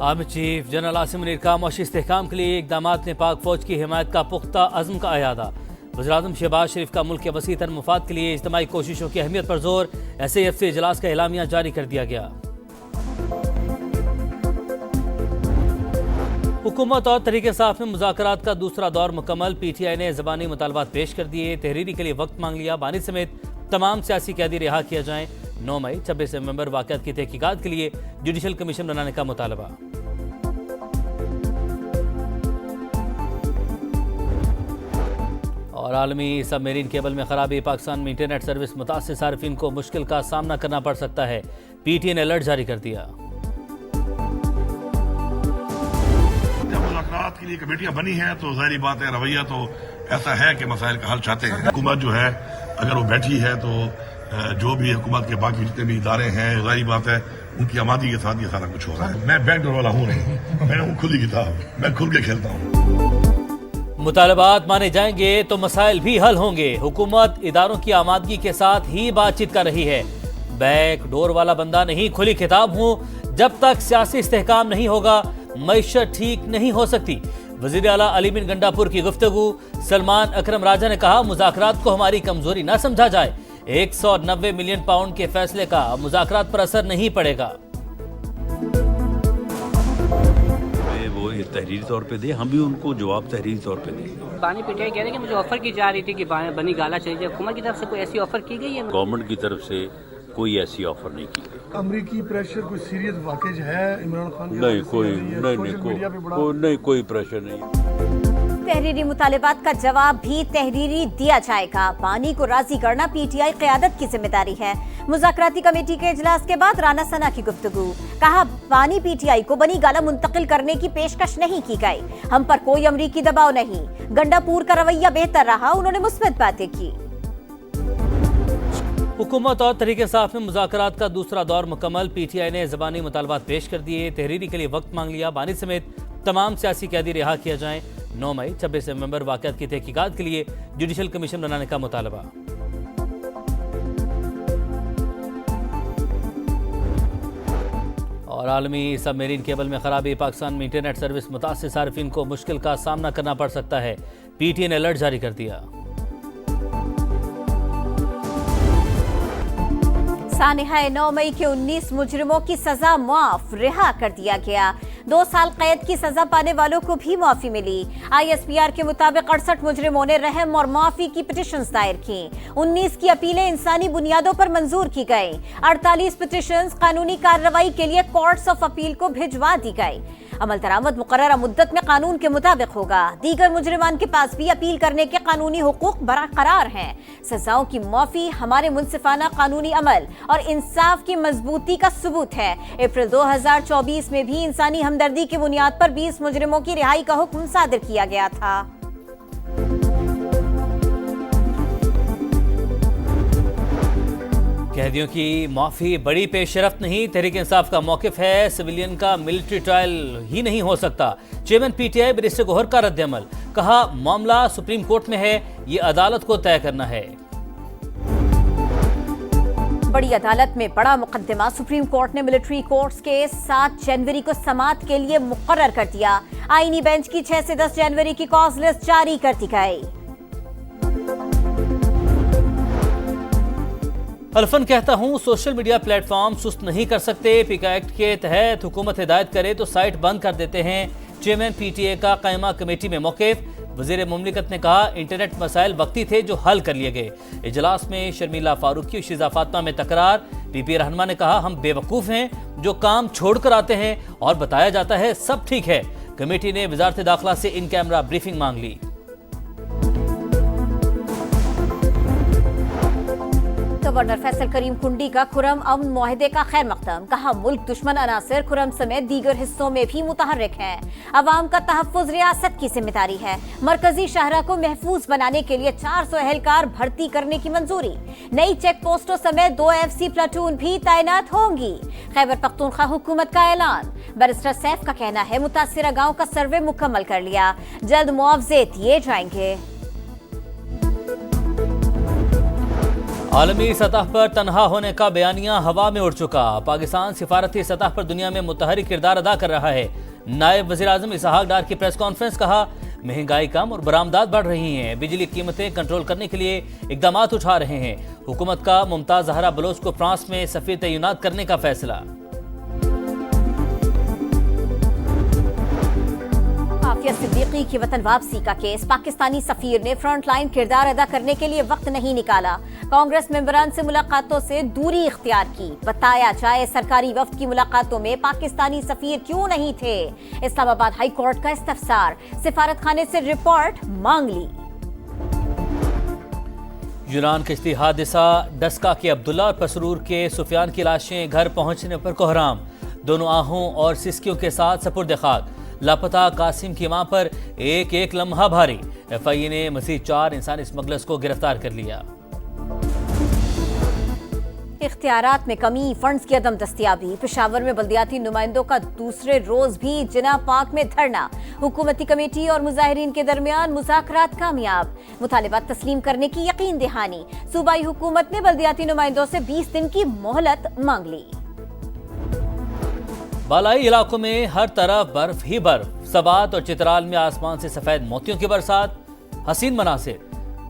Army chief general Asim Munir का मौशी इस्तेहकाम के लिए इकदाम ने पाक फौज की हिमायत का पुख्ता अज़्म का अयादा। वज़ीर-ए-आज़म शहबाज शरीफ का मुल्क के वसी तर मुफाद के लिए इज्तिमाई कोशिशों की अहमियत पर जोर। SAF इजलास का एलामिया जारी कर दिया गया। हुकूमत और तहरीक-ए-इंसाफ में मुज़ाकरात का दूसरा दौर मुकम्मल। PTI ने ज़बानी मुतालबात पेश कर दिए। तहरीरी के लिए वक्त मांग लिया। बानी समेत तमाम सियासी कैदी रिहा किया जाएं। 9 मई 26 नवंबर वाक़यात की तहकीकात के लिए जुडिशल कमीशन बनाने का मुतालबा। और आलमी सबमरीन केबल में खराबी। पाकिस्तान में इंटरनेट सर्विस मुतासिर सार्फिन को मुश्किल का सामना करना पड़ सकता है। PTI ने अलर्ट जारी कर दिया। जब मुलाकात के लिए कमेटियां बनी हैं तो जाहिर बात है रवैया तो ऐसा है कि मसाइल का हल चाहते हैं। हुकूमत जो है अगर वो बैठी है तो जो भी हुकूमत के बाकी जितने भी इदारे हैं जाहिर बात है उनकी आमादी के साथ ये सारा कुछ हो रहा है। मैं बैकडोर वाला हूँ नहीं, मैं हूँ खुली किताब, मैं खुल के खेलता हूँ। मुतालबात माने जाएंगे तो मसाइल भी हल होंगे। हुकूमत इदारों की आमादगी के साथ ही बातचीत कर रही है। बैक डोर वाला बंदा नहीं, खुली किताब हूँ। जब तक सियासी इस्तेहकाम नहीं होगा मईशत ठीक नहीं हो सकती। वजीर आला अली बिन गंडापुर की गुफ्तगू। सलमान अकरम राजा ने कहा मुज़ाकरात को हमारी कमजोरी न समझा जाए। 190 मिलियन पाउंड के फैसले का मुज़ाकरात पर असर नहीं पड़ेगा। वो तहरीरी तौर पे दे, हम भी उनको जवाब तहरीरी तौर पे दें। बानी PTI कह रहे हैं कि मुझे ऑफर की जा रही थी कि बनी गाला चली जाए। हुकूमत की तरफ से कोई ऐसी ऑफर की गई है? गवर्नमेंट की तरफ से कोई ऐसी ऑफर नहीं की गई। अमरीकी प्रेशर कोई सीरियस वाकई है इमरान खान के? नहीं, कोई प्रेशर नहीं। तहरीरी मुतालिबात का जवाब भी तहरीरी दिया जाएगा। बानी को राजी करना PTI क़यादत की जिम्मेदारी है। मुज़ाकराती कमेटी के इजलास के बाद राना सना की गुफ्तगू। कहा बानी PTI को बनी गाला मुंतकिल करने की पेशकश नहीं की गई। हम पर कोई अमरीकी दबाव नहीं। गंडापुर का रवैया बेहतर रहा, उन्होंने मुस्बत बातें की। हुकूमत और तहरीक-ए-इंसाफ में मुज़ाकरात का दूसरा दौर मुकम्मल। PTI ने ज़बानी मुतालबात पेश कर दिए। तहरीरी के लिए वक्त मांग लिया। बानी समेत तमाम सियासी कैदी रिहा किया जाएं। 9 मई 26 नवंबर वाक़यात की तहकीकात के लिए जुडिशल कमीशन बनाने का मुतालबा। और आलमी सबमरीन केबल में खराबी। पाकिस्तान में इंटरनेट सर्विस मुतासिर सार्फिन को मुश्किल का सामना करना पड़ सकता है। PTI ने अलर्ट जारी कर दिया। सानिहाए 9 मई के 19 मुजरिमों की सजा मुआफ, रिहा कर दिया गया। 2 साल कैद की सजा पाने वालों को भी माफी मिली। ISPR के मुताबिक 68 मुजरिमों ने रहम और माफी की पिटिशंस दायर की। 19 की अपीलें इंसानी बुनियादों पर मंजूर की गई। 48 पिटिशंस कानूनी कार्रवाई के लिए कोर्ट्स ऑफ अपील को भिजवा दी गई। अमल दरामद मुकर्ररा मुद्दत में कानून के मुताबिक होगा। दीगर मुजरिमान के पास भी अपील करने के कानूनी हुकूक बरकरार हैं। सजाओं की माफी हमारे मुनसिफाना कानूनी अमल और इंसाफ की मजबूती का सबूत है। अप्रैल 2024 में भी इंसानी हमदर्दी की बुनियाद पर 20 मुजरिमों की रिहाई का हुक्म सादिर किया गया था। कैदियों की माफी बड़ी पेशरफ्त नहीं, तहरीक इंसाफ का मौकिफ है। सिविलियन का मिलिट्री ट्रायल ही नहीं हो सकता। चेयरमैन PTI बैरिस्टर गौहर का रद्द-ए-अमल। कहा मामला सुप्रीम कोर्ट में है, ये अदालत को तय करना है। बड़ी अदालत में बड़ा मुकदमा। सुप्रीम कोर्ट ने मिलिट्री कोर्ट्स के 7 जनवरी को समाअत के लिए मुकर्रर कर दिया। आईनी बेंच की 6 से 10 जनवरी की कॉज लिस्ट जारी कर दी गई। अल्फन कहता हूं सोशल मीडिया प्लेटफॉर्म सुस्त नहीं कर सकते। पिका एक्ट के तहत हुकूमत हिदायत करे तो साइट बंद कर देते हैं। चेयरमैन PTI का कायमा कमेटी में मौक़िफ़। वज़ीर मुमलिकत ने कहा इंटरनेट मसाइल वक्ती थे जो हल कर लिए गए। इजलास में शर्मिला फारूकी और शिजा फातिमा में तकरार। PP रहनमा ने कहा हम बेवकूफ़ हैं जो काम छोड़कर आते हैं और बताया जाता है सब ठीक है। कमेटी ने वज़ारत दाखिला से इन कैमरा ब्रीफिंग मांग ली। गवर्नर फैसल करीम कुंडी का खुरम अमन मुआहदे का खैर मकदम। कहा मुल्क दुश्मन अनासर खुरम समेत दीगर हिस्सों में भी मुतहर्रिक हैं। अवाम का तहफ़्फ़ुज़ रियासत की जिम्मेदारी है। मरकजी शहरा को महफूज बनाने के लिए 400 एहलकार भर्ती करने की मंजूरी। नई चेक पोस्टों समेत 2 FC प्लाटून भी तैनात होंगी। खैबर पख्तूनख्वा हुकूमत का ऐलान। बैरिस्टर सैफ का कहना है मुतासिरा गाँव का सर्वे मुकम्मल कर लिया, जल्द मुआवजे दिए जाएंगे। आलमी सतह पर तनहा होने का बयानिया हवा में उड़ चुका। पाकिस्तान सिफारती सतह पर दुनिया में मुतहरिक किरदार अदा कर रहा है। नायब वज़ीर आज़म इसहाक डार की प्रेस कॉन्फ्रेंस, कहा महंगाई कम और बरामदात बढ़ रही हैं। बिजली कीमतें कंट्रोल करने के लिए इकदाम उठा रहे हैं। हुकूमत का मुमताज जहरा बलोच को फ्रांस में सफीर तैनात करने का फैसला। आफिया सिद्दीकी की वतन वापसी का केस, पाकिस्तानी सफीर ने फ्रंट लाइन किरदार अदा करने के लिए वक्त नहीं निकाला। कांग्रेस मेंबरान से मुलाकातों से दूरी इख्तियार की। बताया जाए सरकारी वफ्द की मुलाकातों में पाकिस्तानी सफीर क्यों नहीं थे। इस्लामाबाद हाई कोर्ट का इस्तफसार, सिफारत खाने से रिपोर्ट मांग ली। यूनान कश्ती हादसा, डस्का के अब्दुल्ला और पसरूर के सुफियान की लाशें घर पहुंचने पर कोहराम। दोनों आहों और सिस्कियों के साथ सपुर्द खाक। लापता कासिम की मां पर एक एक लम्हा भारी। एफआईए ने मज़ीद 4 इंसानी स्मगलर्स को गिरफ्तार कर लिया। इख्तियारात में कमी, फंड्स की अदम दस्तियाबी। पेशावर में बल्दियाती नुमाइंदों का दूसरे रोज भी जिना पार्क में धरना। हुकूमती कमेटी और मुजाहिरीन के दरमियान मुज़ाकरात कामयाब। मुतालिबात तस्लीम करने की यकीन दहानी। सूबाई हुकूमत ने बल्दियाती नुमाइंदों से 20 दिन की मोहलत मांग ली। बालाई इलाकों में हर तरफ बर्फ ही बर्फ। सबात और चित्राल में आसमान से सफेद मोतियों की बरसात। हसीन मनासिर।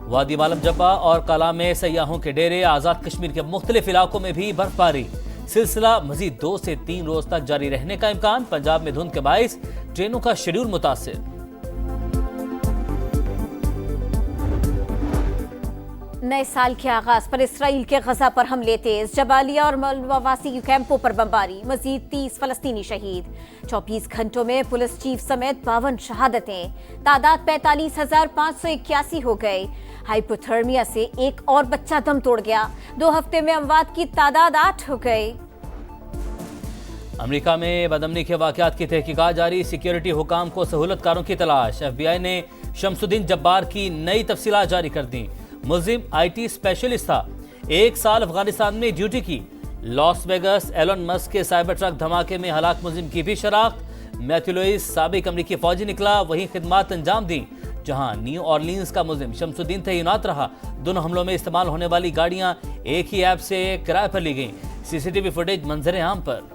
वादी मालम जब्बा और कला में सयाहों के डेरे। आज़ाद कश्मीर के मुख्तलिफ इलाकों में भी बर्फबारी। सिलसिला मजीद 2 से 3 रोज तक जारी रहने का इम्कान। पंजाब में धुंध के बाइस ट्रेनों का शेड्यूल मुतासिर। नए साल के आगाज पर इसराइल के गजा पर हमले तेज। जबालिया और मलवासी कैंपों पर बमबारी। मजीद 30 फलस्तीनी शहीद। 24 घंटों में पुलिस चीफ समेत 52 शहादतें। तादाद 45,581 हो गए। हाइपोथर्मिया से एक और बच्चा दम तोड़ गया। 2 हफ्ते में अमवात की तादाद 8 हो गई। अमेरिका में बदअमनी के वाकयात की तहकीकात जारी। सिक्योरिटी हुकाम को सहूलतकारों की तलाश। FBI ने शमसुद्दीन जब्बार की नई तफसीलात जारी कर दी। मुल्जिम IT स्पेशलिस्ट था। 1 साल अफगानिस्तान में ड्यूटी की। लॉस वेगस एलन मस्क के साइबर ट्रक धमाके में हलाक मुल्जिम की भी शनाख्त। मैथ्यू लुइस साबिक अमरीकी फौजी निकला, वहीं खिदमात अंजाम दी। जहां न्यू ऑरलिन्स का मुल्जिम शमसुद्दीन तैनात रहा। दोनों हमलों में इस्तेमाल होने वाली गाड़ियां एक ही ऐप से किराए पर ली गईं। CCTV फुटेज मंजर आम पर।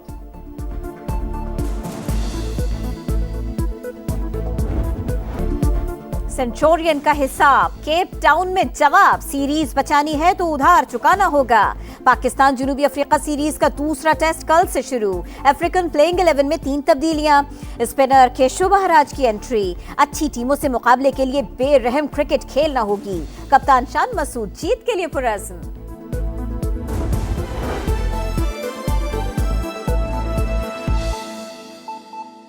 सेंचुरियन का हिसाब, केप टाउन में जवाब। सीरीज बचानी है तो उधार चुकाना होगा। पाकिस्तान जनूबी अफ्रीका सीरीज का दूसरा टेस्ट कल से शुरू। अफ्रीकन प्लेइंग 11 में 3 तब्दीलियां। स्पिनर केशव महाराज की एंट्री। अच्छी टीमों से मुकाबले के लिए बेरहम क्रिकेट खेलना होगी। कप्तान शान मसूद जीत के लिए पुरअज़्म।